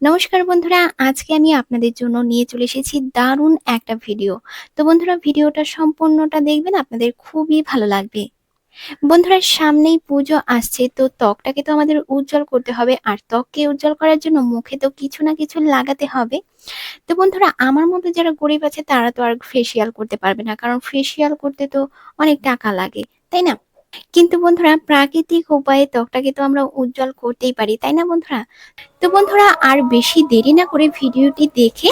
নমস্কার বন্ধুরা, আজকে আমি আপনাদের জন্য নিয়ে চলে এসেছি দারুণ একটা ভিডিও। তো বন্ধুরা, ভিডিওটা সম্পূর্ণটা দেখবেন, আপনাদের খুবই ভালো লাগবে। বন্ধুরা, সামনেই পুজো আসছে, তো ত্বকটাকে তো আমাদের উজ্জ্বল করতে হবে, আর ত্বককে উজ্জ্বল করার জন্য মুখে তো কিছু না কিছু লাগাতে হবে। তো বন্ধুরা, আমার মতো যারা গরিব আছে তারা তো আর ফেসিয়াল করতে পারবে না, কারণ ফেসিয়াল করতে তো অনেক টাকা লাগে, তাই না? কিন্তু বন্ধুরা, প্রাকৃতিক উপায়ে ত্বকটাকে তো আমরা উজ্জ্বল করতেই পারি, তাই না বন্ধুরা? তো বন্ধুরা, আর বেশি দেরি না করে ভিডিওটি দেখে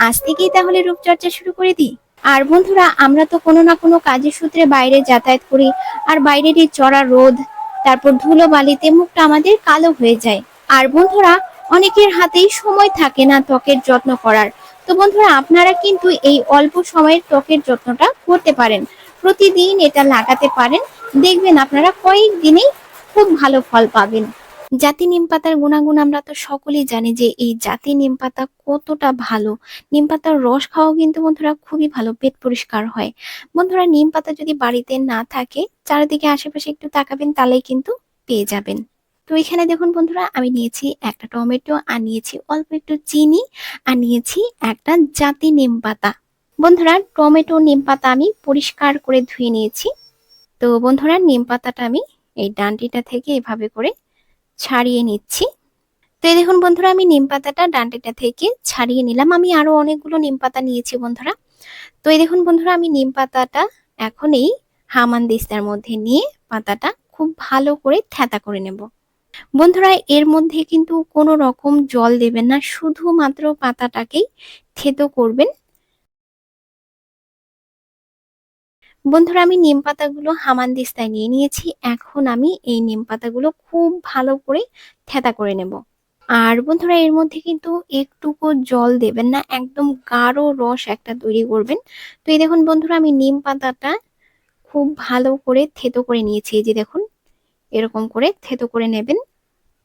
আজ থেকেই তাহলে রূপচর্চা শুরু করে দিই। আর বন্ধুরা, আমরা তো কোনো না কোনো কাজের সূত্রে বাইরে যাতায়াত করি, আর বাইরের এই চড়া রোদ, তারপর ধুলো বালিতে মুখটা আমাদের কালো হয়ে যায়। আর বন্ধুরা, অনেকের হাতেই সময় থাকে না ত্বকের যত্ন করার। তো বন্ধুরা, আপনারা কিন্তু এই অল্প সময়ের ত্বকের যত্নটা করতে পারেন, প্রতিদিন এটা লাগাতে পারেন। দেখবেন আপনারা কয়েকদিনেই খুব ভালো ফল পাবেন। জাতি নিম পাতার গুণাগুণ আমরা তো সকলেই জানি যে এই জাতি নিম পাতা কতটা ভালো। নিম পাতার রস খাওয়াও কিন্তু বন্ধুরা খুবই ভালো, পেট পরিষ্কার হয়। বন্ধুরা, নিম পাতা যদি বাড়িতে না থাকে, চারিদিকে আশেপাশে একটু তাকাবেন, তাহলেই কিন্তু পেয়ে যাবেন। তো এখানে দেখুন বন্ধুরা, আমি নিয়েছি একটা টমেটো, আর নিয়েছি অল্প একটু চিনি, আর নিয়েছি একটা জাতি নিম পাতা। বন্ধুরা, টমেটো নিম পাতা আমি পরিষ্কার করে ধুয়ে নিয়েছি। তো বন্ধুরা, নিম পাতাটা আমি এই ডান্ডিটা থেকে এভাবে করে ছাড়িয়ে নিচ্ছি। তো এই দেখুন বন্ধুরা, আমি নিম পাতাটা ডান্ডিটা থেকে ছাড়িয়ে নিলাম। আমি আরো অনেকগুলো নিম পাতা নিয়েছি বন্ধুরা। তো এই দেখুন বন্ধুরা, আমি নিম পাতাটা এখন এই হামানদিস্তার মধ্যে নিয়ে পাতাটা খুব ভালো করে থেঁতা করে নেব। বন্ধুরা, এর মধ্যে কিন্তু কোনো রকম জল দেবেন না, শুধুমাত্র পাতাটাকেই থেতো করবেন। বন্ধুরা, আমি নিম পাতাগুলো হামানদিস্তায় নিয়ে নিয়েছি। এখন আমি এই নিম পাতাগুলো খুব ভালো করে থেঁতা করে নেব। আর বন্ধুরা, এর মধ্যে কিন্তু একটুকু জল দেবেন না, একদম গাঢ় রস একটা তৈরি করবেন। তো এই দেখুন বন্ধুরা, আমি নিম পাতাটা খুব ভালো করে থেতো করে নিয়েছি। এই যে দেখুন, এরকম করে থেতো করে নেবেন।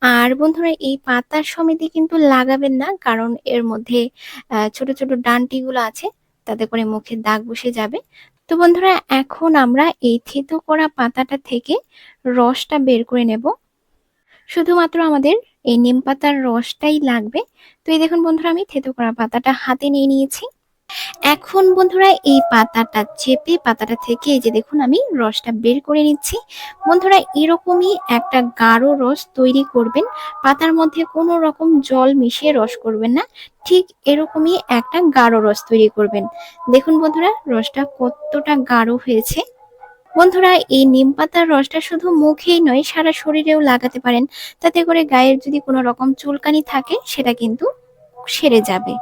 আর বন্ধুরা, এই পাতার সমেতে কিন্তু লাগাবেন না, কারণ এর মধ্যে ছোট ছোট ডান্টিগুলো আছে, তাতে করে মুখে দাগ বসে যাবে। তো বন্ধুরা, এখন আমরা এই থেতো করা পাতাটা থেকে রসটা বের করে নেব। শুধুমাত্র আমাদের এই নিম পাতার রসটাই লাগবে। তো এই দেখুন বন্ধুরা, আমি থেতো করা পাতাটা হাতে নিয়ে নিয়েছি। এখন বন্ধুরা, এই পাতাটা চেপে পাতাটা থেকে এই যে দেখুন আমি রসটা বের করে নিচ্ছি। বন্ধুরা, এরকমই একটা গাঢ় রস তৈরি করবেন, পাতার মধ্যে কোনো রকম জল মিশিয়ে রস করবেন না, ঠিক এরকমই একটা গাঢ় রস তৈরি করবেন। দেখুন বন্ধুরা, রসটা কতটা গাঢ় হয়েছে। বন্ধুরা, এই নিম পাতার রসটা শুধু মুখেই নয়, সারা শরীরেও লাগাতে পারেন, তাতে করে গায়ের যদি কোনো রকম চুলকানি থাকে সেটা কিন্তু সেরে যাবে।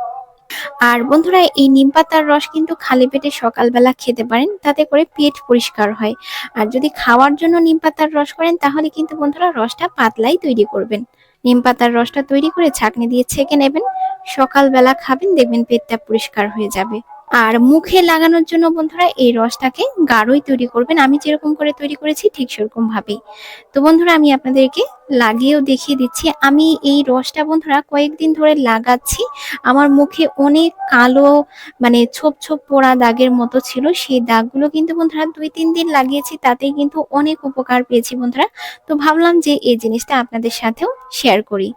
আর বন্ধুরা, এই নিম পাতার রস কিন্তু খালি পেটে সকালবেলা খেতে পারেন, তাতে করে পেট পরিষ্কার হয়। আর যদি খাওয়ার জন্য নিম পাতার রস করেন, তাহলে কিন্তু বন্ধুরা রসটা পাতলাই তৈরি করবেন। নিম পাতার রসটা তৈরি করে ছাঁকনি দিয়ে ছেঁকে নেবেন, সকালবেলা খাবেন, দেখবেন পেটটা পরিষ্কার হয়ে যাবে। আর মুখে লাগানোর জন্য বন্ধুরা এই রসটাকে গাঢ়ই তৈরি করবেন, আমি যেরকম করে তৈরি করেছি ঠিক সেরকম ভাবেই। তো বন্ধুরা, আমি আপনাদেরকে লাগিয়েও দেখিয়ে দিচ্ছি। আমি এই রসটা বন্ধুরা কয়েকদিন ধরে লাগাচ্ছি। আমার মুখে অনেক কালো, মানে ছোপ ছোপ পোড়া দাগের মতো ছিল, সেই দাগগুলো কিন্তু বন্ধুরা 2-3 দিন লাগিয়েছি, তাতেই কিন্তু অনেক উপকার পেয়েছি বন্ধুরা। তো ভাবলাম যে এই জিনিসটা আপনাদের সাথেও শেয়ার করি।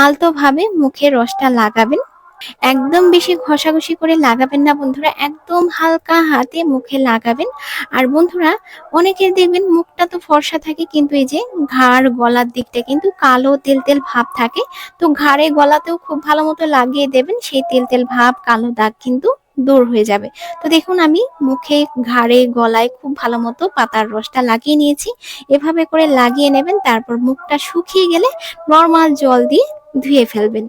আলতো ভাবে মুখে রসটা লাগাবেন, একদম বেশি ঘষাঘষি করে লাগাবেন না বন্ধুরা, একদম হালকা হাতে মুখে লাগাবেন। আর বন্ধুরা, অনেকের দেখবেন মুখটা তো ফর্সা থাকে, কিন্তু এই যে ঘাড় গলার দিকটা কিন্তু কালো তেল তেল ভাব থাকে। তো ঘাড়ে গলাতেও খুব ভালো মতো লাগিয়ে দেবেন, সেই তেল তেল ভাব কালো দাগ কিন্তু দূর হয়ে যাবে। তো দেখুন, আমি মুখে ঘাড়ে গলায় খুব ভালো মতো পাতার রসটা লাগিয়ে নিয়েছি। এভাবে করে লাগিয়ে নেবেন, তারপর মুখটা শুকিয়ে গেলে নর্মাল জল দিয়ে ধুয়ে ফেলবেন।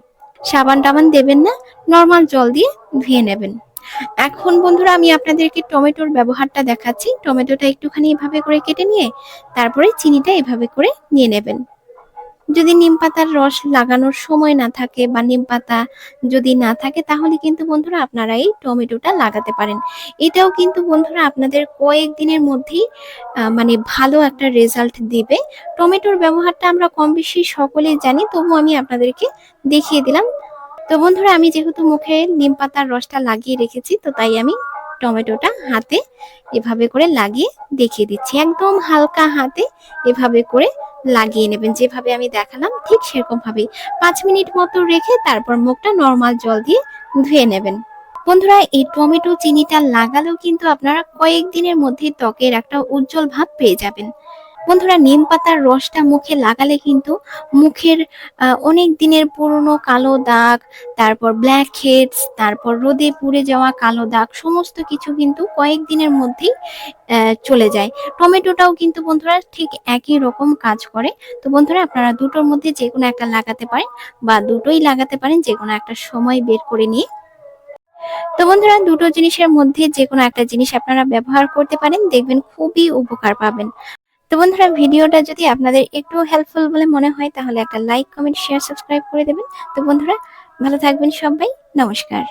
সাবান টাবান দেবেন না, নর্মাল জল দিয়ে ধুয়ে নেবেন। এখন বন্ধুরা, আমি আপনাদেরকে টমেটোর ব্যবহারটা দেখাচ্ছি। টমেটোটা একটুখানি এভাবে করে কেটে নিয়ে তারপরে চিনিটা এভাবে করে নিয়ে নেবেন। যদি নিম পাতার রস লাগানোর সময় না থাকে, বা নিম পাতা যদি না থাকে, তাহলে কিন্তু বন্ধুরা আপনারা এই টমেটোটা লাগাতে পারেন। এটাও কিন্তু বন্ধুরা আপনাদের কয়েকদিনের মধ্যেই মানে ভালো একটা রেজাল্ট দিবে। টমেটোর ব্যবহারটা আমরা কম বেশি সকলেই জানি, তবু আমি আপনাদেরকে দেখিয়ে দিলাম। তো বন্ধুরা, আমি যেহেতু মুখে নিম পাতার রসটা লাগিয়ে রেখেছি, তো তাই আমি টমেটোটা হাতে এভাবে করে লাগিয়ে দেখিয়ে দিচ্ছি। একদম হালকা হাতে এভাবে করে লাগিয়ে নেবেন, যেভাবে আমি দেখালাম ঠিক সেরকম ভাবেই 5 মিনিট মতো রেখে তারপর মুখটা নর্মাল জল দিয়ে ধুয়ে নেবেন। বন্ধুরা, এই টমেটো চিনিটা লাগালেও কিন্তু আপনারা কয়েকদিনের মধ্যে ত্বকের একটা উজ্জ্বল ভাব পেয়ে যাবেন। বন্ধুরা, নিম পাতার রসটা মুখে লাগালে কিন্তু মুখের অনেক দিনের পুরনো কালো দাগ, তারপর ব্ল্যাক হেডস, তারপর রোদে পুড়ে যাওয়া কালো দাগ সমস্ত কিছু কিন্তু কয়েকদিনের মধ্যেই চলে যায়। টমেটোটাও কিন্তু বন্ধুরা ঠিক একই রকম কাজ করে। তো বন্ধুরা, আপনারা দুটোর মধ্যে যে কোনো একটা লাগাতে পারেন বা দুটোই লাগাতে পারেন যে কোনো একটা সময় বের করে নিয়ে। তো বন্ধুরা, দুটো জিনিসের মধ্যে যে কোনো একটা জিনিস আপনারা ব্যবহার করতে পারেন, দেখবেন খুবই উপকার পাবেন। তো বন্ধুরা, ভিডিওটা যদি আপনাদের একটু হেল্পফুল বলে মনে হয় তাহলে একটা লাইক, কমেন্ট, শেয়ার, সাবস্ক্রাইব করে দেবেন। তো বন্ধুরা, ভালো থাকবেন সবাই। নমস্কার।